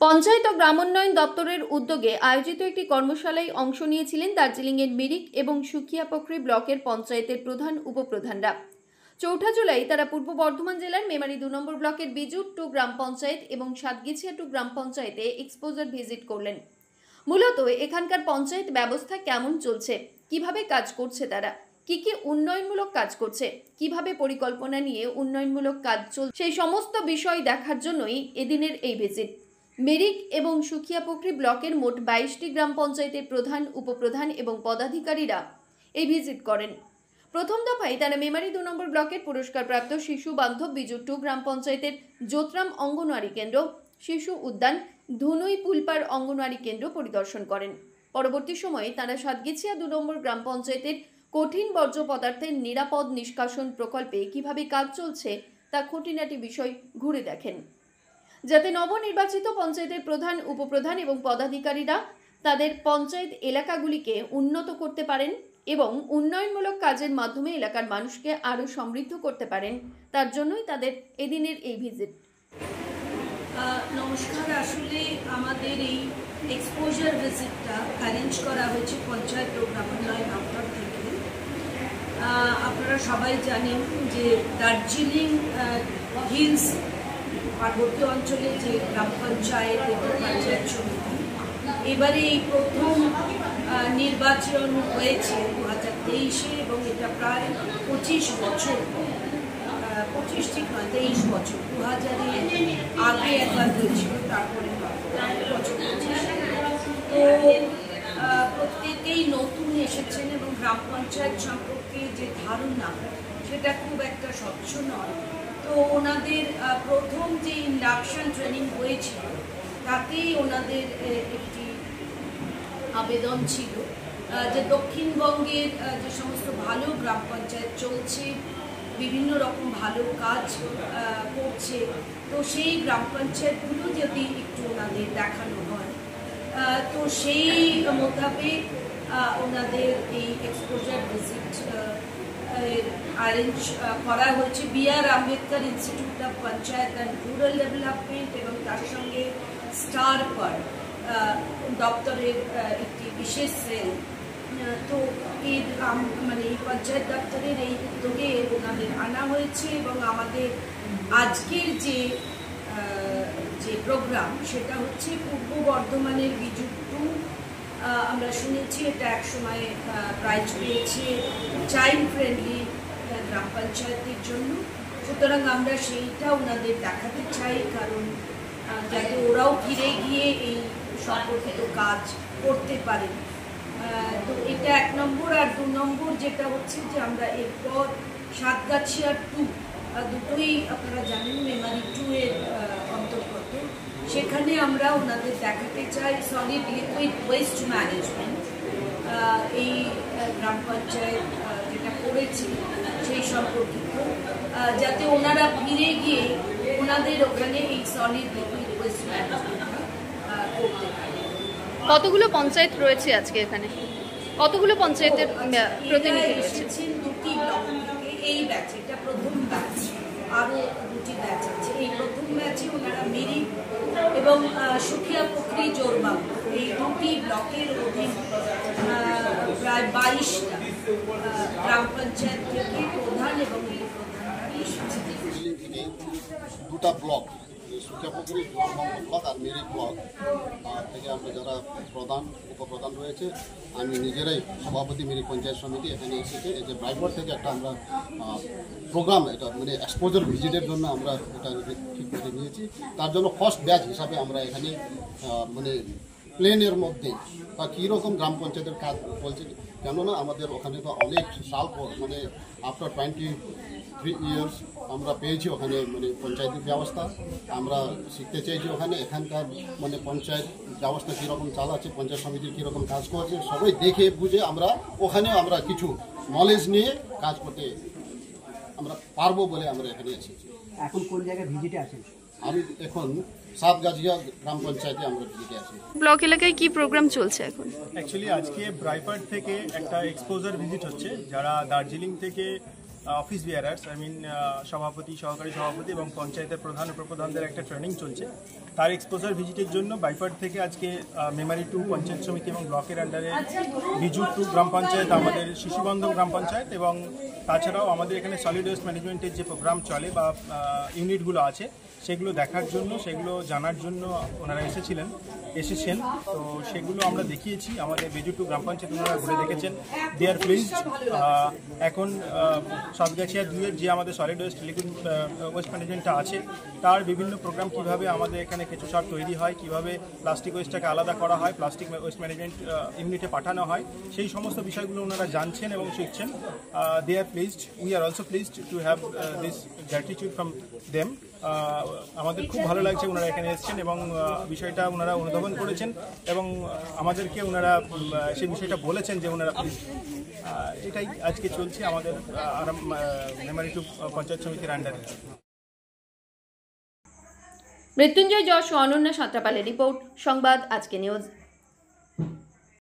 পঞ্চায়েত ও গ্রামোন্নয়ন দপ্তরের উদ্যোগে আয়োজিত একটি কর্মশালায় অংশ নিয়েছিলেন দার্জিলিংয়ের মিরিক এবং সুখিয়াপোখরি ব্লকের পঞ্চায়েতের প্রধান উপপ্রধানরা। ৪ জুলাই তারা পূর্ব বর্ধমান জেলার মেমারি ২ নম্বর ব্লকের বিজুর 2 গ্রাম পঞ্চায়েত এবং সাতগিছিয়া 2 গ্রাম পঞ্চায়েতে এক্সপোজার ভিজিট করলেন। মূলত এখানকার পঞ্চায়েত ব্যবস্থা কেমন চলছে, কিভাবে কাজ করছে, তারা কি কি উন্নয়নমূলক কাজ করছে, কিভাবে পরিকল্পনা নিয়ে উন্নয়নমূলক কাজ চলছে, সেই সমস্ত বিষয় দেখার জন্যই এদিনের এই ভিজিট। মেরিক এবং সুখিয়াপোখরি ব্লকের মোট 22টি গ্রাম পঞ্চায়েতের প্রধান, উপপ্রধান এবং পদাধিকারীরা এই ভিজিট করেন। প্রথম দফায় তারা মেমারি 2 নম্বর ব্লকের পুরস্কারপ্রাপ্ত শিশু বান্ধব বিজুর 2 গ্রাম পঞ্চায়েতের জোতরাম অঙ্গনওয়াড়ি কেন্দ্র, শিশু উদ্যান, ধুনুই পুলপার অঙ্গনওয়াড়ি কেন্দ্র পরিদর্শন করেন। পরবর্তী সময়ে তারা সাতগিছিয়া 2 নম্বর গ্রাম পঞ্চায়েতের কঠিন বর্জ্য পদার্থের নিরাপদ নিষ্কাশন প্রকল্পে কিভাবে কাজ চলছে তা খুঁটিনাটি বিষয় ঘুরে দেখেন, যাতে নবনির্বাচিত পঞ্চায়েতের প্রধান, উপপ্রধান এবং পদাধিকারীরা তাদের পঞ্চায়েত এলাকাগুলিকে উন্নত করতে পারেন এবং উন্নয়নমূলক কাজের মাধ্যমে এলাকার মানুষকে আরও সমৃদ্ধ করতে পারেন। তার জন্যই তাদের এদিনের এই ভিজিট। নমস্কার, আসলে আমাদের এই এক্সপোজার ভিজিটটা অ্যারেঞ্জ করা হয়েছে পঞ্চায়েত ও গ্রামোন্নয়ন দপ্তর থেকে। আপনারা সবাই জানেন যে দার্জিলিং হিলস পার্বত্য অঞ্চলে যে গ্রাম পঞ্চায়েত এবং পঞ্চায়েত সমিতি এবারে এই প্রথম নির্বাচন হয়েছে 2023-এ এবং এটা প্রায় 25 বছর, 25 ঠিক নয় 23 বছর, 2000-এ আগে একবার হয়েছিল, তারপরে বছর 25। তো প্রত্যেকেই নতুন এসেছেন এবং গ্রাম পঞ্চায়েত সম্পর্কে যে ধারণা সেটা খুব একটা স্বচ্ছ নয়। তো ওনাদের প্রথম যে ইন্ডাকশন ট্রেনিং হয়েছিল তাতেই ওনাদের একটি আবেদন ছিল যে দক্ষিণবঙ্গের যে সমস্ত ভালো গ্রাম পঞ্চায়েত চলছে, বিভিন্ন রকম ভালো কাজ করছে, তো সেই গ্রাম পঞ্চায়েতগুলো যদি একটু ওনাদের দেখানো হয়, তো সেই মোতাবেক ওনাদের এই এক্সপোজার ভিজিট অ্যারেঞ্জ করা হয়েছে। B.R.. Ambedkar institute of panchayat and rural development এবং তার সঙ্গে স্টার পার দপ্তরের একটি বিশেষ সেল। তো এর মানে এই পঞ্চায়েত দপ্তরের এই উদ্যোগে ওনাদের আনা হয়েছে এবং আমাদের আজকের যে প্রোগ্রাম সেটা হচ্ছে পূর্ব বর্ধমানের বিজু 2। আমরা শুনেছি এটা এক সময় প্রাইজ পেয়েছে চাইল্ড ফ্রেন্ডলি গ্রাম পঞ্চায়েতের জন্য। সুতরাং আমরা সেইটা ওনাদের দেখাতে চাই, কারণ যাতে ওরাও ফিরে গিয়ে এই সম্পর্কিত কাজ করতে পারেন। তো এটা 1 নম্বর। আর 2 নম্বর যেটা হচ্ছে যে আমরা এরপর সাতগাছিয়া 2, দুটোই আপনারা জানেন মেমারি 2 এর অন্তর্গত, সেখানে আমরা ওনাদের দেখাতে চাই সলিড লিকুইড ওয়েস্ট ম্যানেজমেন্ট এই গ্রাম পঞ্চায়েত যেটা করেছে সেই সম্পর্কিত, যাতে ওনারা ফিরে গিয়ে ওনাদের ওখানে এই সলিড লিকুইড ওয়েস্ট ম্যানেজমেন্টটা করতে পারে। কতগুলো পঞ্চায়েত রয়েছে আজকে এখানে? কতগুলো পঞ্চায়েতের প্রতিনিধি রয়েছে? 2টি ব্লক থেকে এই ব্যাচ, এটা প্রথম ব্যাচ, আরও 2টি ব্যাচ আছে। এই প্রথম ব্যাচে ওনারা মেরিক এবং সুখিয়াপোখরি জোরবাগ এই 2টি ব্লকের অধীন প্রায় 22টা গ্রাম পঞ্চায়েত থেকে প্রধান এবং উপপ্রধানরা এসেছে। দুটা ব্লক, সুখিয়াপোখরি ব্লক আর মেরিক ব্লক থেকে আমরা যারা প্রধান, উপপ্রধান রয়েছে, আমি নিজেরাই সভাপতি মেরিক পঞ্চায়েত সমিতি এখানে এসেছে। এই যে ব্রাইটবোর্ড থেকে একটা আমরা প্রোগ্রাম, এটা মানে এক্সপোজার ভিজিটের জন্য আমরা এটা ঠিক করে নিয়েছি। তার জন্য ফার্স্ট ব্যাচ হিসাবে আমরা এখানে মানে প্লেনের মধ্যে বা কীরকম গ্রাম পঞ্চায়েতের কাজ বলছে, কেননা আমাদের ওখানে তো অনেক সাল পর, মানে আফটার 23 ইয়ার্স আমরা পেয়েছি ওখানে মানে পঞ্চায়েতের ব্যবস্থা। আমরা শিখতে চাইছি ওখানে এখানকার মানে পঞ্চায়েত ব্যবস্থা কীরকম চালাচ্ছে, পঞ্চায়েত সমিতির কীরকম কাজ করছে, সবাই দেখে বুঝে আমরা ওখানেও আমরা কিছু নলেজ নিয়ে কাজ করতে আমরা পারবো বলে আমরা এখানে এসেছি। এখন কোন জায়গায় ভিজিটে আছেন? আমি এখন সাতগাছিয়া গ্রাম পঞ্চায়েতে আমরা ভিজিটে আছি। ব্লক এলাকায় কি প্রোগ্রাম চলছে এখন? অ্যাকচুয়ালি আজকে ব্রাইপার্ট থেকে একটা এক্সপোজার ভিজিট হচ্ছে, যারা দার্জিলিং থেকে অফিস বিয়ারার্স সভাপতি, সহকারী সভাপতি এবং পঞ্চায়েতের প্রধান উপপ্রধানদের একটা ট্রেনিং চলছে। তার এক্সপোজার ভিজিটের জন্য বাইপাট থেকে আজকে মেমারি 2 পঞ্চায়েত সমিতি এবং ব্লকের আন্ডারে বিজু 2 গ্রাম পঞ্চায়েত, আমাদের শিশুবন্ধন গ্রাম পঞ্চায়েত এবং তাছাড়াও আমাদের এখানে সলিড ওয়েস্ট ম্যানেজমেন্টের যে প্রোগ্রাম চলে বা ইউনিটগুলো আছে সেগুলো দেখার জন্য, সেগুলো জানার জন্য ওনারা এসেছেন। তো সেগুলো আমরা দেখিয়েছি। আমাদের বিজু 2 গ্রাম পঞ্চায়েত ওনারা ঘুরে দেখেছেন, দে আর প্লিজড। এখন সাতগাছিয়া 2-এর যে আমাদের সলিড লিকুইড ওয়েস্ট ম্যানেজমেন্টটা আছে তার বিভিন্ন প্রোগ্রাম কিভাবে আমাদের এখানে কেঁচো সার তৈরি হয়, কিভাবে প্লাস্টিক ওয়েস্টটাকে আলাদা করা হয়, প্লাস্টিক ওয়েস্ট ম্যানেজমেন্ট ইউনিটে পাঠানো হয়, সেই সমস্ত বিষয়গুলো ওনারা জানছেন এবং শিখছেন। They are pleased, we are also pleased to have this gratitude from them. আমাদের খুব ভালো লাগছে ওনারা এখানে এসেছেন এবং বিষয়টা ওনারা অনুধাবন করেছেন এবং আমাদেরকে ওনারা সেই বিষয়টা বলেছেন যে ওনারা এটাই আজকে চলছে আমাদের মেমারি 2 পঞ্চায়েত সমিতির আন্ডারে। মৃত্যুঞ্জয় যশ ও অনন্যা সাঁতরাপালের রিপোর্ট, সংবাদ আজকে নিউজ।